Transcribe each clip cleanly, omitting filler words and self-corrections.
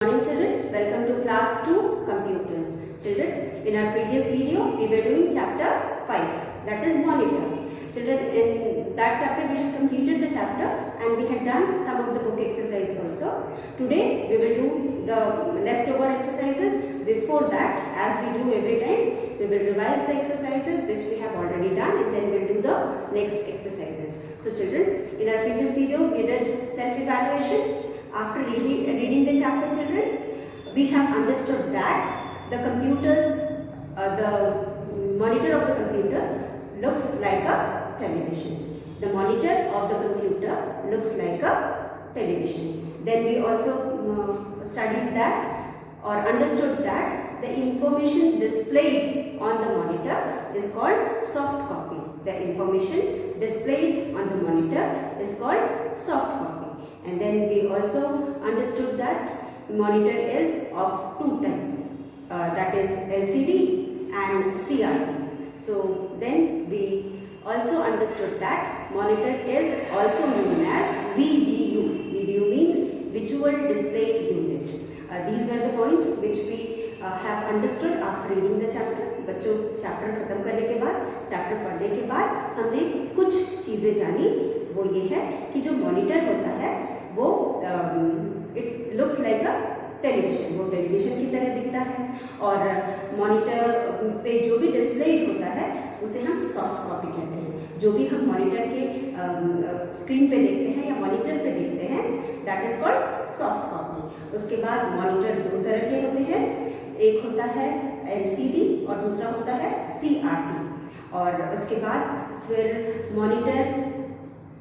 Morning children, welcome to class 2 computers. Children, in our previous video we were doing chapter 5, that is monitor. Children, in that chapter we had completed the chapter and we had done some of the book exercise also. Today we will do the leftover exercises. Before that, as we do every time, we will revise the exercises which we have already done and then we will do the next exercises. So children, in our previous video we did self-evaluation. After reading the chapter, children, we have understood that the monitor of the computer looks like a television. The monitor of the computer looks like a television. Then we also studied that or understood that the information displayed on the monitor is called soft copy. The information displayed on the monitor is called soft copy. And then we also understood that monitor is of two types, that is LCD and CRT. So then we also understood that monitor is also known as VDU. VDU means Visual Display Unit. These were the points which we have understood after reading the chapter. बच्चों chapter खत्म करने के बाद, chapter पढ़ने के बाद हमने कुछ चीज़ें जानी, वो ये है कि जो मॉनिटर होता है वो it looks like a television, वो टेलीविजन की तरह दिखता है और मॉनिटर पे जो भी डिस्प्ले होता है उसे हम सॉफ्ट कॉपी कहते हैं. जो भी हम मॉनिटर के स्क्रीन पे देखते हैं या मॉनिटर पे देखते हैं that is called soft copy. उसके बाद मॉनिटर दो तरह के होते हैं, एक होता है LCD और दूसरा होता है CRT. और उसके बाद फिर मॉनिटर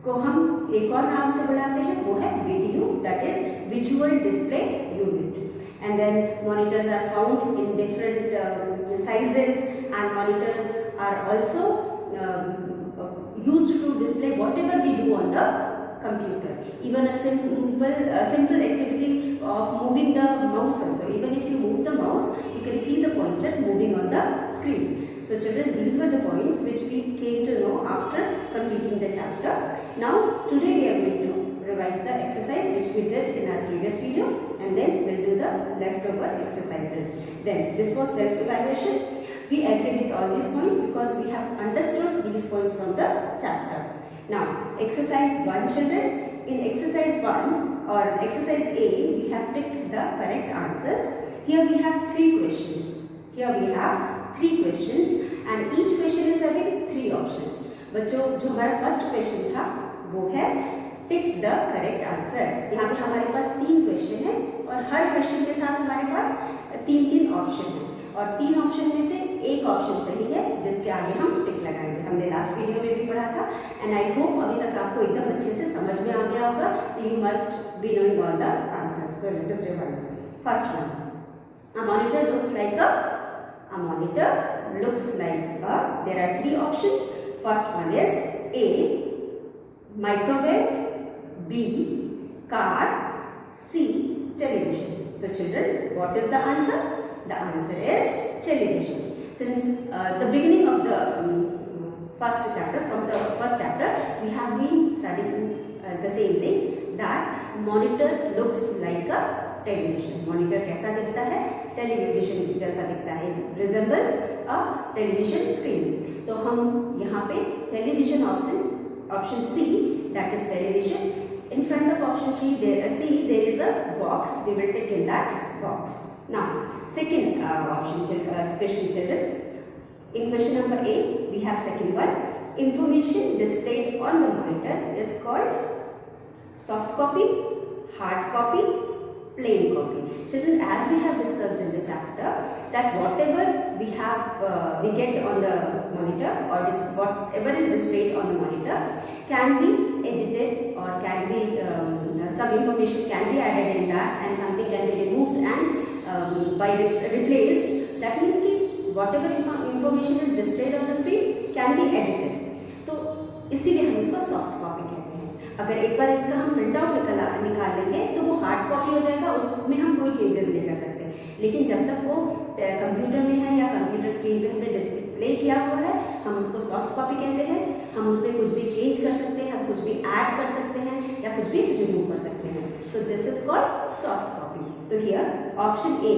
को हम एक और नाम से बुलाते हैं, वो है VDU, that is visual display unit. And then monitors are found in different sizes and monitors are also used to display whatever we do on the computer. Even a simple activity of moving the mouse also. Even if you move the mouse, you can see the pointer moving on the screen. So children, these were the points which we came to know after completing the chapter. Now today we are going to revise the exercise which we did in our previous video, and then we'll do the leftover exercises. Then this was self-evaluation. We agree with all these points because we have understood these points from the chapter. Now exercise 1, children. In exercise 1 or exercise A, we have ticked the correct answers. Here we have 3 questions. Here we have 3 questions and each question is having 3 options. बच्चों जो हमारा first question था वो है tick the correct answer. यहाँ पे हमारे पास 3 question है और हर क्वेश्चन के साथ हमारे पास 3 ऑप्शन है और 3 ऑप्शन में से एक ऑप्शन सही है जिसके आगे हम टिक लगाएंगे. हमने लास्ट वीडियो में भी पढ़ा था एंड आई होप अभी तक आपको एकदम अच्छे से समझ में आ गया होगा. तो you must be knowing all the answers. So let us revise. First one, a monitor looks like a there are 3 options. First one is A, microwave, B, car, C, television. So children, what is the answer? The answer is television. Since the beginning of the first chapter, from the first chapter, we have been studying the same thing, that monitor looks like a television. Monitor कैसा दिखता है? Television जैसा दिखता है, resembles a television screen. तो हम यहाँ पे television option C, that is television. In front of option C there is a box. We will take in that box. Now second question, children. In question number A, we have second one. Information displayed on the monitor is called soft copy, hard copy, plain copy. Children, as we have discussed in the chapter, that whatever we get on the monitor or whatever is displayed on the monitor can be edited or can be some information can be added in that and something can be removed and by replaced. That means कि whatever information is displayed on the screen can be edited. तो इसीलिए हम इसको soft copy कहते हैं. अगर एक बार इसका हम प्रिंट आउट निकाल लेंगे तो वो हार्ड कॉपी हो जाएगा, उसमें हम कोई चेंजेस नहीं कर सकते. लेकिन जब तक वो कंप्यूटर में है या कंप्यूटर स्क्रीन पे हमने डिस्प्ले किया हुआ है, हम उसको सॉफ्ट कॉपी कहते हैं. हम उसमें कुछ भी चेंज कर सकते हैं, हम कुछ भी ऐड कर सकते हैं या कुछ भी रिमूव कर सकते हैं. सो this is called soft copy. तो here option A,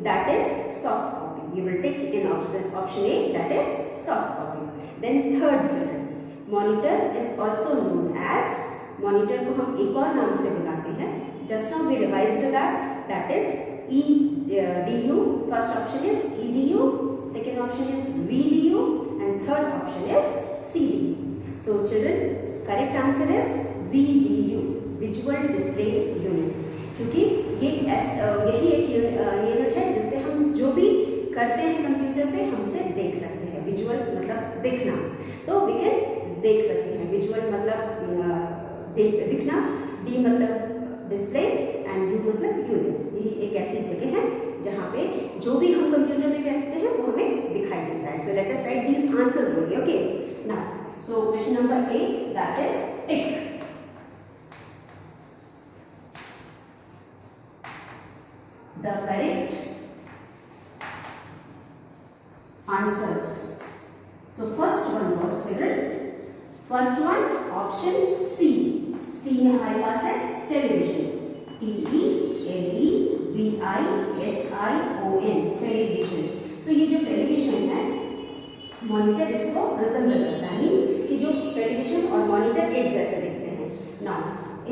that is soft copy. You will tick in option A, that is soft copy. Then third children, monitor is also known as, monitor को हम एक और नाम से बुलाते हैं. Just now we revised that is EDU. First option is EDU, second option is VDU, and third option is CDU. So children, correct answer is VDU, Visual Display Unit. क्योंकि ये यही एक यूनिट है जिससे हम जो भी करते हैं कंप्यूटर पे हम उसे देख सकते हैं. विजुअल मतलब दिखना, तो वी कैन देख सकते हैं. विजुअल मतलब दिखना, डी मतलब डिस्प्ले एंड यू मतलब यूनिट. यही एक ऐसी जगह है जहाँ पे जो भी हम कंप्यूटर में करते हैं वो हमें दिखाई देता है. So let us right these answers only. Okay, now so question number A, that is tick. The correct answers. So first one was children. First one option C. C में हमारे पास है टेलीविजन. TELEVISION, television. सो ये जो television है, monitor इसको resemble करता है, means कि जो टेलीविजन और मॉनिटर एक जैसे दिखते हैं. Now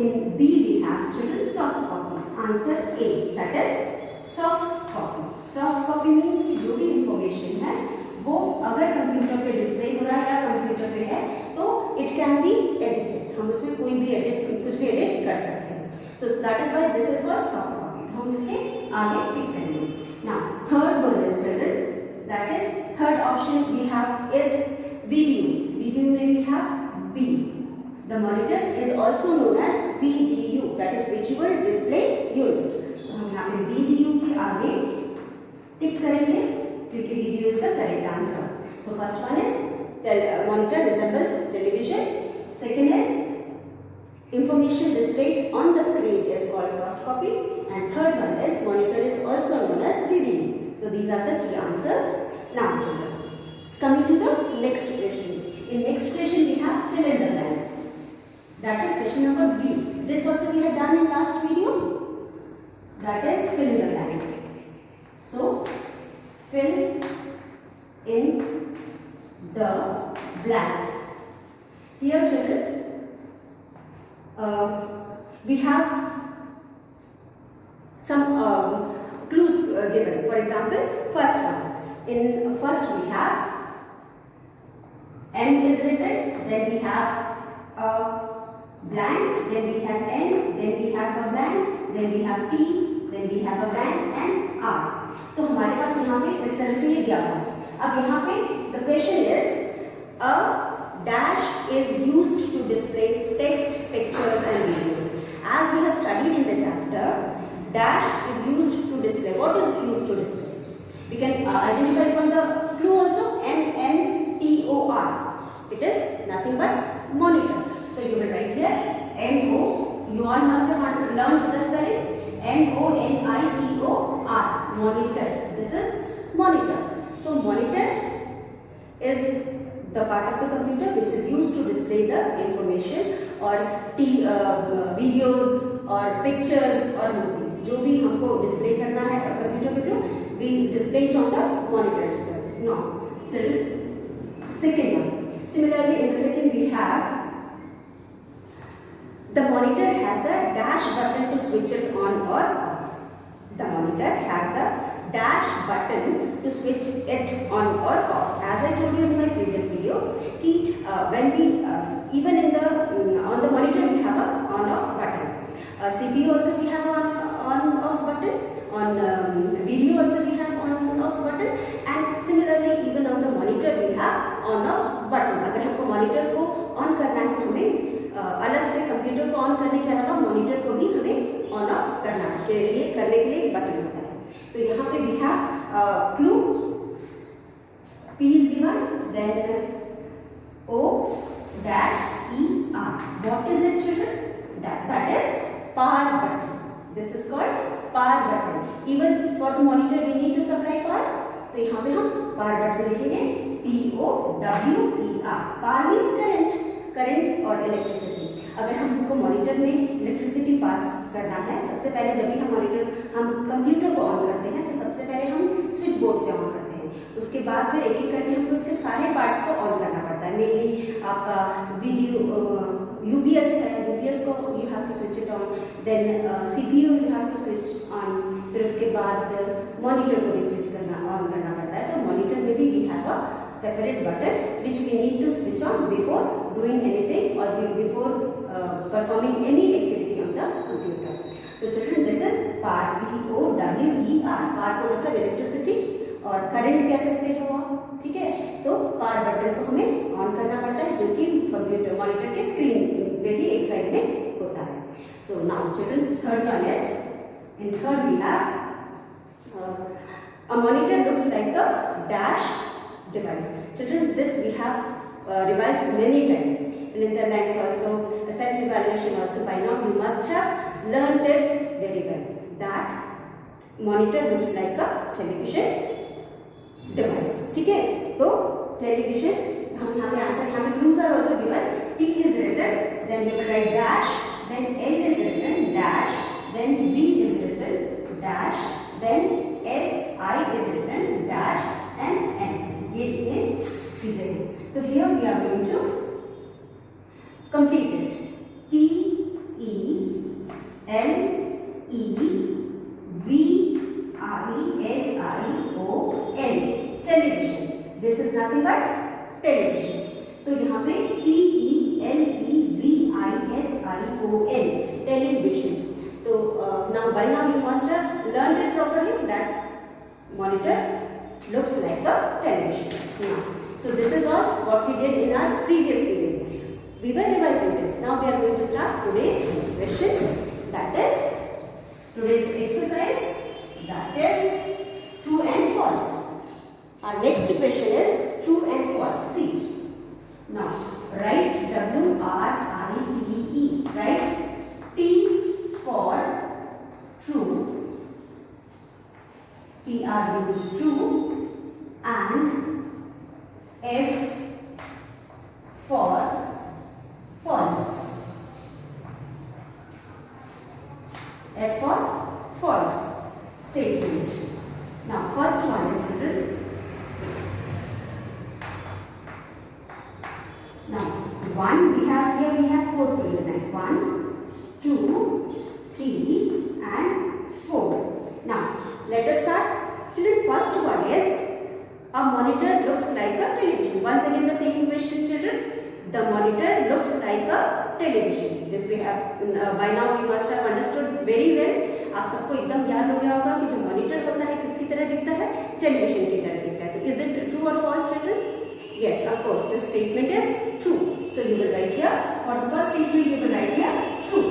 in B we have children soft copy. Answer A, that is soft copy. Soft copy means कि जो भी इंफॉर्मेशन है वो अगर कंप्यूटर पे डिस्प्ले हो रहा है या कंप्यूटर पे है तो इट कैन बी एडिटेड. हम उसमें कोई भी कुछ भी एडिट कर सकते हैं. So that is why this is called soft copy. तो हम इसके आगे टिक करेंगे. Now third one is children, that is third option we have is video. Video में we have B. The monitor is also known as VDU, that is visual display unit. हम यहाँ पे VDU के आगे tick करेंगे क्योंकि VDU is the correct answer. So first one is monitor resembles television. Second is information displayed on the screen is called soft copy. And third one is monitor is also known as VDU. So these are the three answers. Now children, coming to the next question. In next question we have fill in the blanks. That is question number B. This also we have done in last video. That is fill in the blanks. So fill in the blank. Here children, we have some clues given. For example, first one. In first we have M is written, then we have a blank, then we have N, then we have a blank, then we have T, then we have a blank and R. तो हमारे पास यहाँ पे इस तरह से ये दिया हुआ है. अब यहाँ पे the question is a dash is used to display text, pictures and videos. As we have studied in the chapter, dash is used to display. What is used to display? We can identify from the clue also, MNTOR. It is nothing but monitor. So you will write here MO. You all must have learned the spelling. MONITOR, monitor. This is monitor. So monitor is the part of the computer which is used to display the information or videos or pictures or movies. जो भी हमको display करना है computer के through, we display it on the monitor itself. Now, second one. Similarly, in the second we have the monitor has a dash button to switch it on or off. The monitor has a dash button to switch it on or off. As I told you in my previous video, कि when we even in the on the monitor we have a on off button. CPU also we have on off button. On video also we have on off button, and similarly even on the monitor we have on off button. अगर हमको monitor को on करना है तो हमें अलग से computer को ऑन करने के अलावा मॉनिटर को भी हमें ऑन ऑफ करना है, के लिए करने के लिए एक बटन होता है. तो यहाँ पे we have clue P is given, then O dash E R. What is it children? That is power button. This is called power button. Even for the monitor we need to supply power. तो यहाँ पे हम power button लिखेंगे POWER. Power means current और electricity. अगर हमको monitor में electricity pass करना है, सबसे पहले जब भी हम कंप्यूटर को ऑन करते हैं तो सबसे पहले हम स्विच बोर्ड से ऑन करते हैं, उसके बाद फिर एक एक करके हमको उसके सारे पार्ट्स को ऑन करना पड़ता है। मेनली आपका वीडियो यूपीएस है, यूपीएस को you have to switch it on, then CPU you have to switch on, फिर उसके बाद मॉनिटर को भी स्विच करना ऑन करना पड़ता है। तो मॉनिटर में भी we have a separate button which we need to switch on before doing anything और before performing any activity on the computer. So children this is power, POWER, power को मतलब इलेक्ट्रिसिटी और करंट कह सकते हो आप, ठीक है। तो पावर बटन को हमें ऑन करना पड़ता है जो कि कंप्यूटर मॉनिटर के स्क्रीन पे ही एक साइड में होता है। So now children third one is, in third we have a monitor looks like a dash device. Children, this we have revised many times and in the lines also, self evaluation also. By now you must have learned it very well that monitor looks like a television device. ठीक है, तो television हम यहाँ पे answer, यहाँ पे clues are also given. T is written, then you will write dash, then L is written dash, then B is written dash, then S I is written dash and N. ये चीजें हैं। तो here we are going to complete it. T E L E V I S I O N, television. This is nothing but television. तो यहाँ पे T E L E V I S I O N, television. So now by now you must have learned it properly that monitor looks like a television. Now, so this is all what we did in our previous video. We were revising this. Now we are going to start today's question. That is today's exercise. That is true and false. Our next question is true and false. See. Now write WRITE. Write T for true, TRU true, and F for false. F for false statement. Now first one is written. Now one we have here, we have four field lines. 1, 2, 3 and 4. Now let us start. Children, first one is a monitor looks like a television. Once again the same question children. The monitor looks like a television. This we have by now we must have understood very well. आप सबको एकदम याद हो गया होगा कि जो monitor होता है किसकी तरह दिखता है, टेलीविजन की तरह दिखता है। तो इज इट ट्रू और false children? Yes, of course. This statement is true. So you will write here. For the first statement you will write here true.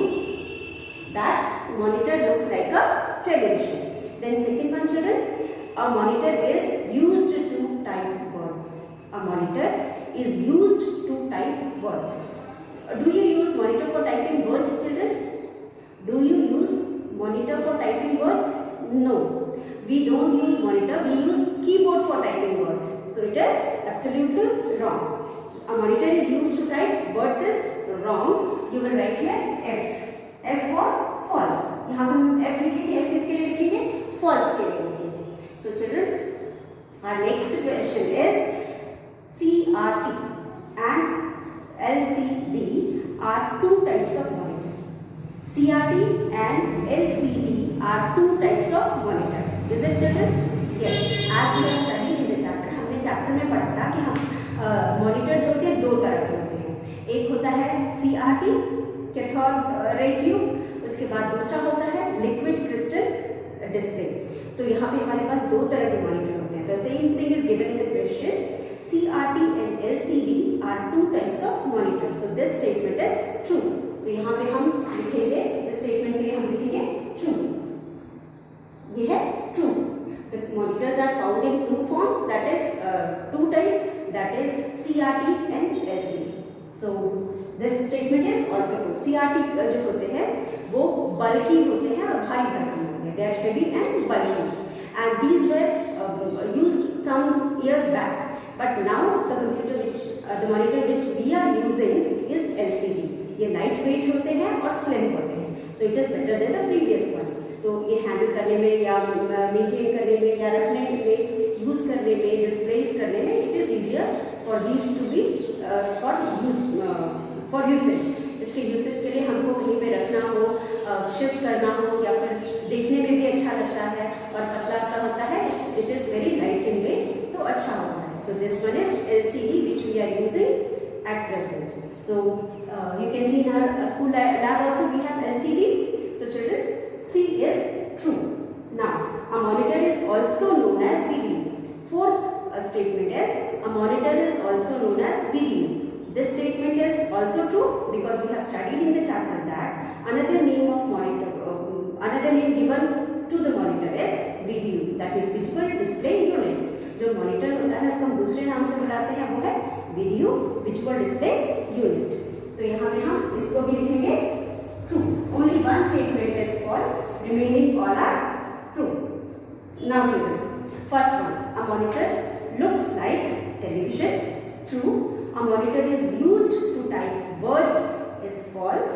That monitor looks like a television. Then second one children, a monitor is used to type words. A monitor is used to type words. Do you use monitor for typing words children? Do you use monitor for typing words? No. We don't use monitor, we use keyboard for typing words. So it is absolutely wrong. A monitor is used to type words is wrong. You will write here F. F for false. यहाँ हम F लिखेंगे, F किसके लिए लिखेंगे? False के लिए लिखेंगे. So children, our next question is CRT and LCD are two types of monitor. CRT and LCD are two types of monitor. Is it children? Yes. As we are studying in the chapter, हमने chapter में पढ़ा था कि हम monitor जो होते हैं दो तरह के होते हैं। एक होता है CRT, कैथोड रे ट्यूब, उसके बाद दूसरा होता है लिक्विड क्रिस्टल डिस्प्ले। तो यहाँ पे हमारे पास दो तरह के मॉनिटर होते हैं। तो same thing is given in the question, CRT and LCD are two types of monitor. So this statement is true. तो यहाँ पे हम लिखेंगे, इस स्टेटमेंट के लिए हम लिखेंगे true. ये है true. The monitors are found in two forms, that is two types, that is CRT and LCD. So this statement is also true. CRT जो होते हैं वो bulky होते हैं और भारी भरकम होते हैं. They are heavy and bulky. And these were used some years back. But now the computer which the monitor which we are using is LCD. ये लाइट वेट होते हैं और स्लिम होते हैं, so it is better than the previous one. तो ये handle करने में या मेंटेन करने में या रखने में, यूज़ करने में, डिस्प्लेस करने में it is easier for these to be for usage. इसके यूसेज के लिए हमको कहीं पे रखना हो, शिफ्ट करना हो, या फिर देखने में भी अच्छा लगता है और पतला सा होता है, it is very light in weight, तो अच्छा होता है। So this one is LCD which we are using at present. So you can see in our school lab also we have LCD. So children, C is true. Now a monitor is also known as video. Fourth statement is a monitor is also known as video. This statement is also true because we have studied in the chapter that another name of monitor, another name given to the monitor is video, that is visual display unit. जो monitor होता है उसको हम दूसरे नाम से बुलाते हैं, वो है वीडियो विजुअल डिस्प्ले यूनिट। तो यहाँ पे हम इसको भी लिखेंगे true. Only one statement is false, remaining all are true. Now children, first one, a monitor looks like television, true. A monitor is used to type words is false.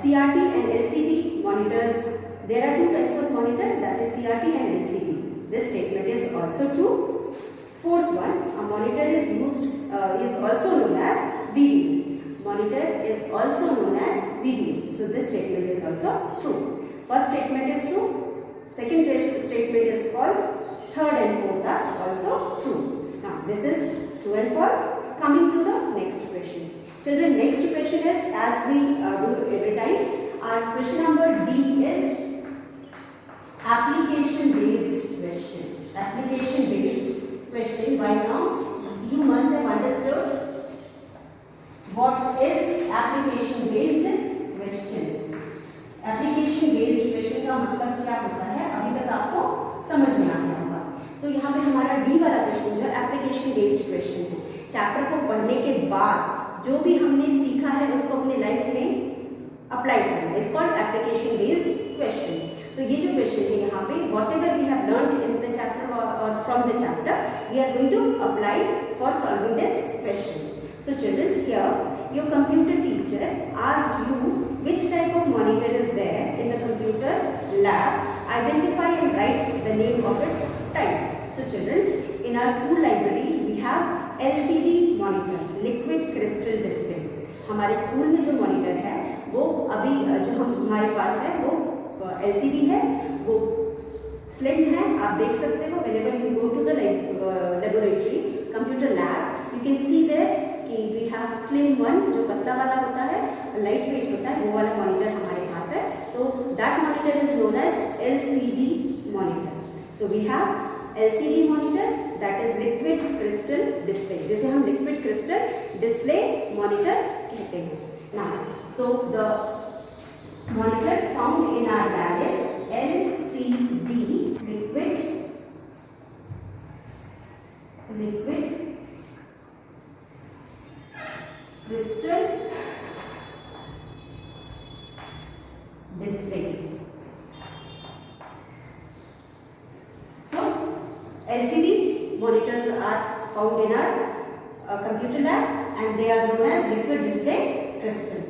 CRT and LCD monitors, there are two types of monitor, that is CRT and LCD. This statement is also true. Fourth one, a monitor is also known as video. Monitor is also known as video. So this statement is also true. First statement is true. Second statement is false. Third and fourth are also true. Now this is true and false. Coming to the next question. Children, next question is, as we do every time, our question number D is application based question. Application based question. By now you must have understood what is application based question. Application based question का मतलब क्या होता है, अभी तक आपको समझ में आ गया होगा। तो यहाँ पे हमारा डी वाला क्वेश्चन जो एप्लीकेशन बेस्ड क्वेश्चन है, चैप्टर को पढ़ने के बाद जो भी हमने सीखा है उसको अपने लाइफ में अप्लाई करना, is called application based question. तो ये जो क्वेश्चन है यहाँ पे, whatever we have learned in the chapter और from the chapter, we are going to apply for solving this question. So children, here your computer teacher asked you which type of monitor is there in the computer lab, identify and write the name of its type. So children, in our school library we have LCD monitor, liquid crystal display. हमारे school में जो monitor है वो अभी जो हमारे पास है वो LCD है, वो स्लिम है, आप देख सकते हो। whenever you go to the laboratory computer lab, you can see there कि we have slim one, जो पतला वाला होता है, लाइट वेट होता है, वो वाला मॉनिटर हमारे पास है। तो that monitor is known as LCD monitor. So we have LCD monitor, that is liquid crystal display, जिसे हम liquid crystal display monitor कहते हैं। Now, so the monitor found in our lab is LCD, liquid crystal display. So LCD monitors are found in our computer lab and they are known as liquid display crystal.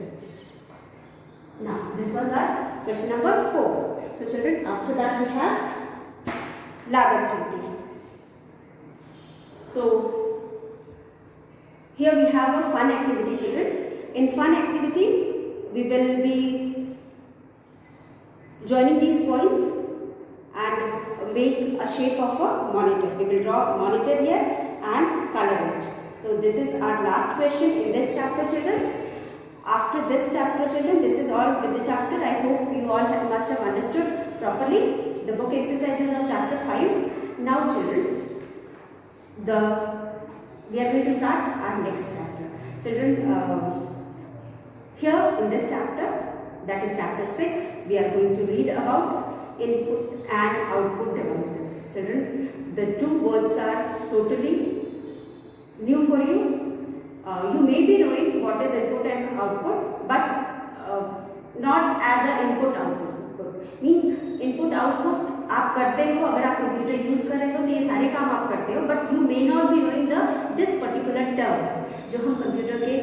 Now this was our question number 4. So children, after that we have lab activity. So here we have a fun activity, children. In fun activity, we will be joining these points and make a shape of a monitor. We will draw a monitor here and color it. So this is our last question in this chapter, children. After this chapter, children, this is all with the chapter. I hope you all must have understood properly the book exercises of chapter 5. Now children, we are going to start our next chapter. Children, here in this chapter, that is chapter 6, we are going to read about input and output devices. Children, the two words are totally new for you. You may be knowing what is input and output, but not as an input output. Means input output आप करते हो, अगर आप computer use कर रहे हो तो ये सारे काम आप करते हो, but you may not be knowing this particular term. जो हम कंप्यूटर के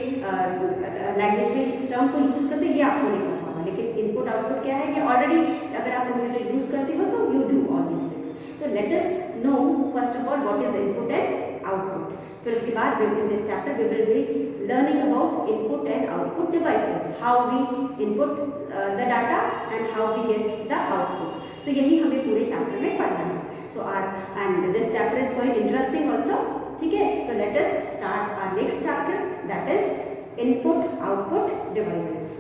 लैंग्वेज में इस टर्म को यूज करते हैं ये आपको नहीं पता होगा, लेकिन इनपुट आउटपुट क्या है ये ऑलरेडी अगर आप कंप्यूटर यूज करते हो तो you do all this things. तो let us know first of all what is input and output. फिर उसके बाद in this chapter we will be learning about input and output devices, how we input the data and how we get the output. तो यही हमें पूरे chapter में पढ़ना है। So are and this chapter is quite interesting also, ठीक है। तो let us start our next chapter, that is input output devices.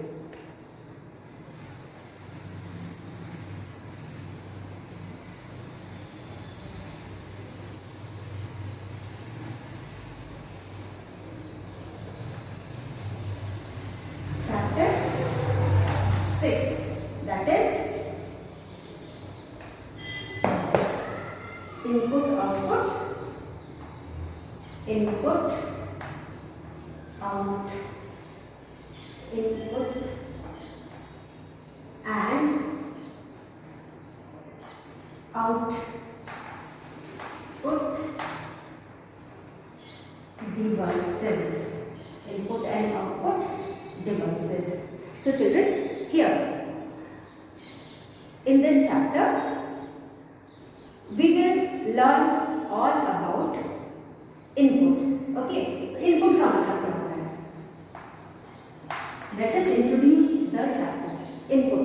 Input output input out input and output devices, input and output devices. So children, here in this chapter we will learn all about input. Okay, input का मतलब क्या होता है? Let us introduce the chapter. Input.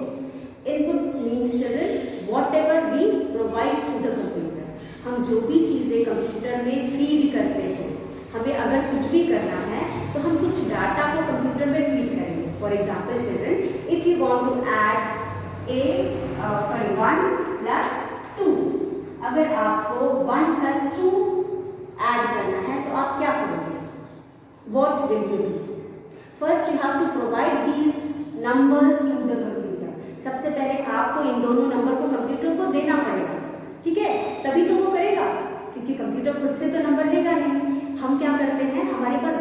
Input means children whatever we provide to the computer. हम जो भी चीजें computer में फीड करते हैं, हमें अगर कुछ भी करना है तो हम कुछ डाटा को कंप्यूटर में फीड करेंगे. For example, children, if you want to add 1 plus 2, अगर आपको 1 plus 2 ऐड करना है तो आप क्या करोगे? What will you do? First you have to provide these numbers to the computer. सबसे पहले आपको इन दोनों नंबर को कंप्यूटर को देना पड़ेगा, ठीक है, तभी तो वो करेगा, क्योंकि कंप्यूटर खुद से तो नंबर लेगा नहीं. हम क्या करते हैं, हमारे पास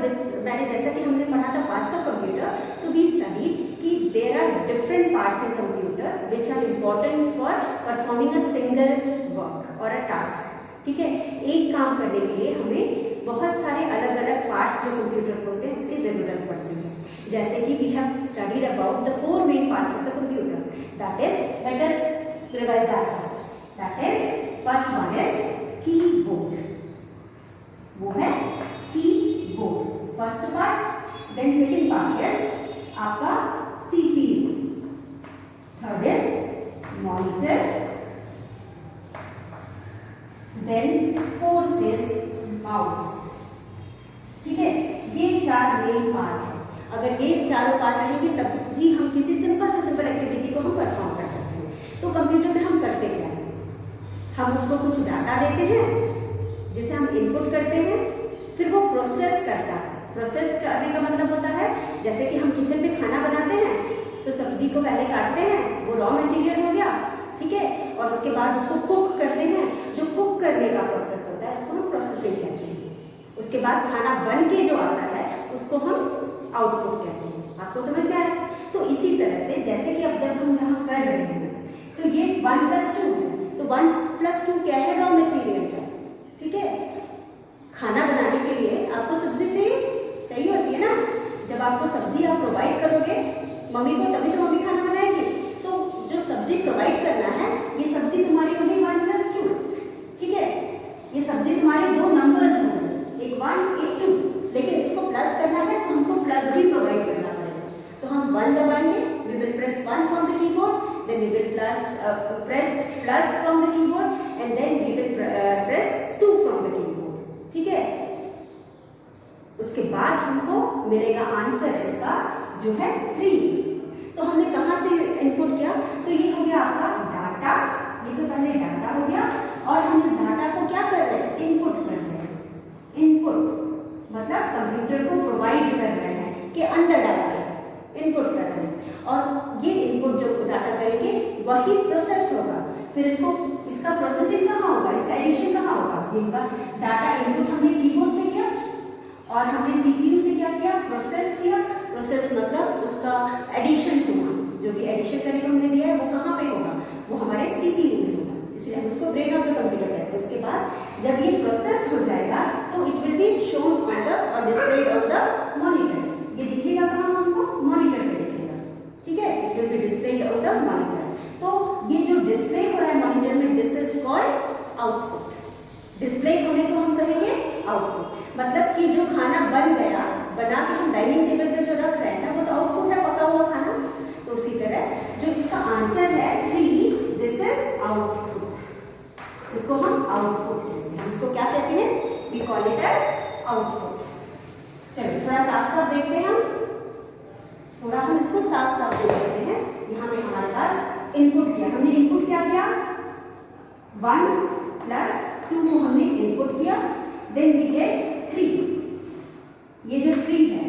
मैंने जैसा कि हमने पढ़ा था पार्ट्स ऑफ कंप्यूटर, तो वी स्टडी कि there are different parts in computer which are important for performing a single work और अ टास्क, ठीक है. एक काम करने के लिए हमें बहुत सारे अलग अलग पार्ट्स जो कंप्यूटर को होते हैं उसकी ज़रूरत पड़ती है. जैसे कि we have studied about the 4 main parts of the computer, that is, let us revise that first. That is, first one is keyboard, वो है keyboard, first part. Then second part is आपका CPU, third is monitor, then fourth is mouse, ठीक है. ये 4 main part है. अगर ये चारों पार्ट रहेंगे तब भी हम किसी सिंपल से सिंपल एक्टिविटी को हम परफॉर्म कर सकते हैं. तो कंप्यूटर में हम करते क्या है, हम उसको कुछ डाटा देते हैं जिसे हम इनपुट करते हैं, फिर वो प्रोसेस करता है. प्रोसेस करने का मतलब होता है जैसे कि हम किचन में खाना बनाते हैं तो सब्जी को पहले काटते हैं, वो रॉ मटेरियल हो गया, ठीक है, और उसके बाद उसको कुक करते हैं. जो कुक करने का प्रोसेस होता है उसको हम प्रोसेसिंग कहते हैं. उसके बाद खाना बन के जो आता है उसको हम आउटपुट कहते हैं. आपको समझ में आया? तो इसी तरह से जैसे कि अब जब हम यहाँ कर रहे हैं तो ये 1 plus 2 है, तो 1 plus 2 क्या है? रॉ मटेरियल है, ठीक है. खाना बनाने के लिए आपको सब्जी चाहिए होती है ना. जब आपको सब्जी आप प्रोवाइड करोगे मम्मी को, तभी तो मम्मी खाना बनाएगी. तो जो सब्जी प्रोवाइड करना है, ये सब्जी तुम्हारी होगी 1 plus 2, ठीक है. ये सब्जी तुम्हारे 2 नंबर्स होंगे, एक 1 एक 2, लेकिन इसको प्लस करना है तो हमको प्लस भी प्रोवाइड करना पड़ेगा. तो हम 1 दबाएंगे, we will press 1 from the keyboard, then we will press plus from the keyboard and then we will press 2 from the keyboard, ठीक है. उसके बाद हमको मिलेगा आंसर इसका जो है 3. तो हमने कहाँ से इनपुट किया? तो ये हो गया आपका डाटा, ये तो पहले डाटा हो गया, और हम इस डाटा को क्या कर रहे हैं? इनपुट कर रहे हैं. इनपुट मतलब कंप्यूटर को प्रोवाइड कर रहे हैं कि अंदर डाल रहे हैं, इनपुट कर रहे हैं, और ये इनपुट जो डाटा करेंगे वही प्रोसेस होगा. फिर इसका प्रोसेसिंग कहाँ होगा, इसका एडिशन कहाँ होगा? ये डाटा इनपुट हमने कीबोर्ड से किया और हमने सीपीयू से क्या किया? प्रोसेस किया. प्रोसेस मतलब उसका एडिशन हुआ, जो भी एडिशन करने को हमने दिया है वो कहाँ पे होगा? वो हमारे सीपीयू में होगा. इसलिए डिस्प्ले होने को हम कहेंगे आउटपुट। मतलब कि जो खाना बन गया, बना के हम डाइनिंग टेबल पे जो रख रहे हैं वो तो आउटपुट है, पका हुआ खाना। तो उसी तरह जो इसका आंसर है 3, दिस इज आउटपुट, इसको हम आउटपुट कहते हैं। इसको क्या कहते हैं? We call it as output. चलिए थोड़ा साफ साफ देखते हैं थोड़ा हम इसको साफ साफ देख लेते हैं। यहाँ पे हमारे पास इनपुट किया, हमने इनपुट क्या किया? 1 + 2 को हमने इनपुट किया, देन वी गेट 3। ये जो 3 है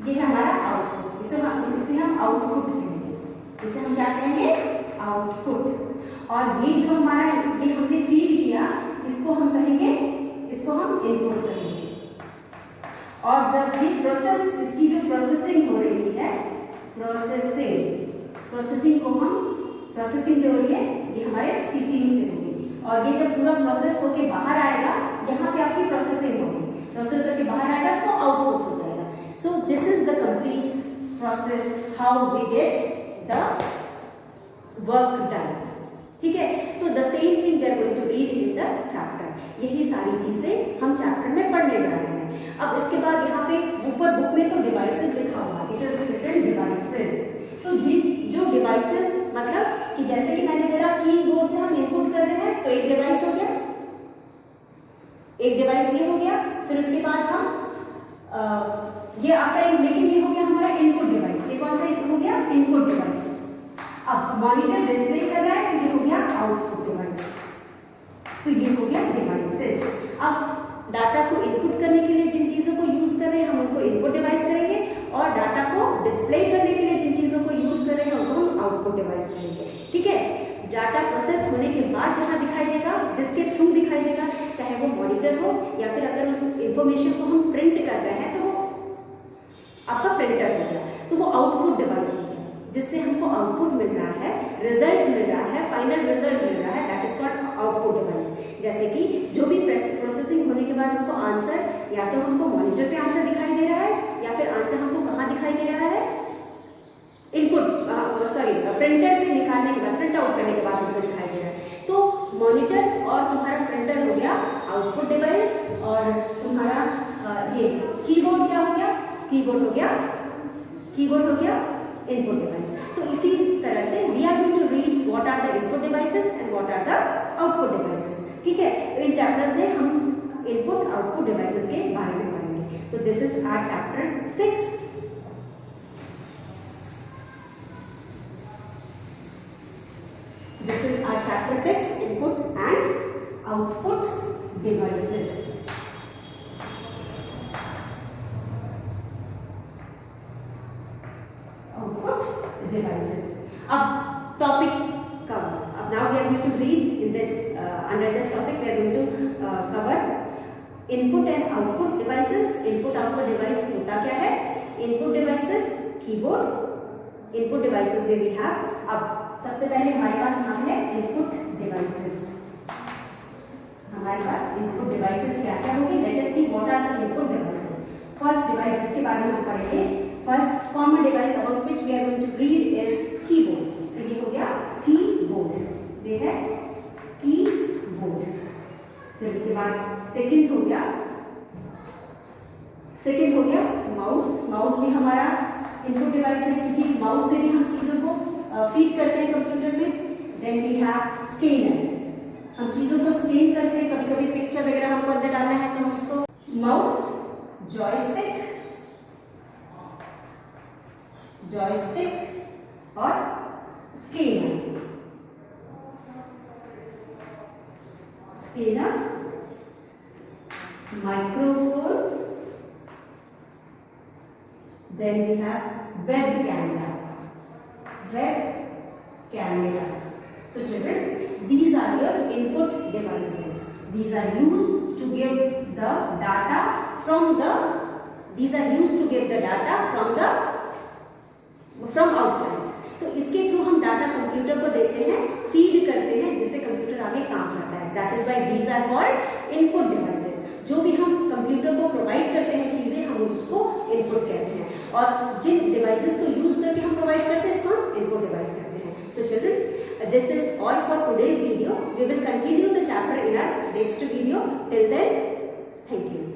ये है हमारा आउटपुट, इसे हम आउटपुट कहेंगे। इसे हम क्या कहेंगे? आउटपुट। और ये जो हमारा ये हमने फीड किया, इसको हम कहेंगे, इसको हम इनपुट कहेंगे। और जब भी प्रोसेस, इसकी जो प्रोसेसिंग हो रही है, प्रोसेसिंग को हम, प्रोसेसिंग जो हो रही है ये हमारे सीपीयू से होगी। और ये जब पूरा प्रोसेस होके बाहर आएगा, यहाँ पे आपकी प्रोसेसिंग होगी, प्रोसेस होके बाहर आएगा तो आउटपुट हो जाएगा। So this is the complete process how we get the work done. ठीक है, तो the same thing we are going to read in the chapter. यही सारी चीजें हम चैप्टर में पढ़ने जा रहे हैं। अब इसके बाद यहाँ पे ऊपर बुक में तो डिवाइसेस लिखा हुआ है, इट इज रिटन डिवाइसेस। तो जो डिवाइसेस मतलब कि जैसे कि मैंने बोला कीबोर्ड से हम इनपुट कर रहे हैं, तो एक डिवाइस हो गया, एक डिवाइस ये हो गया। फिर उसके बाद हम ये आपका, लेकिन ये हो गया हमारा इनपुट डिवाइस। ये कौन सा हो गया? Input device. अब मॉनिटर डिस्प्ले कर रहा है तो ये हो गया आउटपुट डिवाइस। तो ये हो गया डिवाइसेस। अब डाटा को इनपुट करने के लिए जिन चीज़ों को यूज़ कर रहे हैं हम उनको इनपुट डिवाइस करेंगे, और डाटा को डिस्प्ले करने के लिए जिन चीज़ों को यूज़ कर रहे हैं उनको हम आउटपुट डिवाइस करेंगे। ठीक है, डाटा प्रोसेस होने के बाद जहाँ दिखाई देगा, जिसके थ्रू दिखाई देगा, चाहे वो मॉनिटर हो या फिर अगर उस इंफॉर्मेशन को हम प्रिंट कर रहे हैं तो वो आपका प्रिंटर हो गया, तो वो आउटपुट डिवाइस हो गया, जिससे हमको आउटपुट मिल रहा है, रिजल्ट मिल रहा है, फाइनल रिजल्ट मिल रहा है, that is called output device. जैसे कि जो भी प्रोसेसिंग होने के बाद हमको आंसर, या तो हमको मॉनिटर पे आंसर दिखाई दे रहा है, या फिर आंसर हमको कहाँ दिखाई दे रहा है? इनपुट प्रिंटर पे निकालने के बाद, प्रिंट आउट करने के बाद हमको दिखाई दे रहा है। तो मॉनिटर और तुम्हारा प्रिंटर हो गया आउटपुट डिवाइस, और तुम्हारा ये कीबोर्ड क्या हो गया? कीबोर्ड हो गया इनपुट डिवाइस। तो इसी तरह से we are going to read what are the input devices and what are the output devices. ठीक है, तो इन चैप्टर्स में हम इनपुट आउटपुट डिवाइसेस के बारे में पढ़ेंगे। तो this is our chapter 6। This is our chapter 6, input and output devices. Output devices. अब topic cover. Now we are going to read in this under this topic we are going to cover input and output devices. Input output device होता क्या है? Input devices keyboard. Input devices में we have अब सबसे पहले हमारे पास यहाँ है इनपुट डिवाइसेस। हमारे पास इनपुट डिवाइसेस क्या क्या होंगे? Let us see what are the input devices. First device जिसके बारे में हम पढ़ेंगे, first common device about which we are going to read is keyboard. तो ये हो गया कीबोर्ड, ये है कीबोर्ड। फिर उसके बाद सेकंड हो गया माउस। माउस भी हमारा इनपुट डिवाइस है, क्योंकि माउस से भी हम चीज़ों को फीड करते हैं कंप्यूटर में। देन वी हैव स्कैनर, हम चीज़ों को स्कैन करते हैं, कभी कभी पिक्चर वगैरह हमको अंदर डालना है तो हम उसको माउस, जॉयस्टिक और scanner, microphone, then we have web camera. So children, these are your input devices. These are used to give the data from outside. तो इसके थ्रू हम डाटा कंप्यूटर को देते हैं, फीड करते हैं, जिससे कंप्यूटर आगे काम करता है। That is why these are called input devices. जो भी हम कंप्यूटर को प्रोवाइड करते हैं चीज़ें, हम उसको इनपुट कहते हैं, और जिन डिवाइसेस को यूज करके हम प्रोवाइड करते हैं इसको हम इनपुट डिवाइस कहते हैं। So children, this is all for today's video. We will continue the chapter in our next video. Till then, thank you.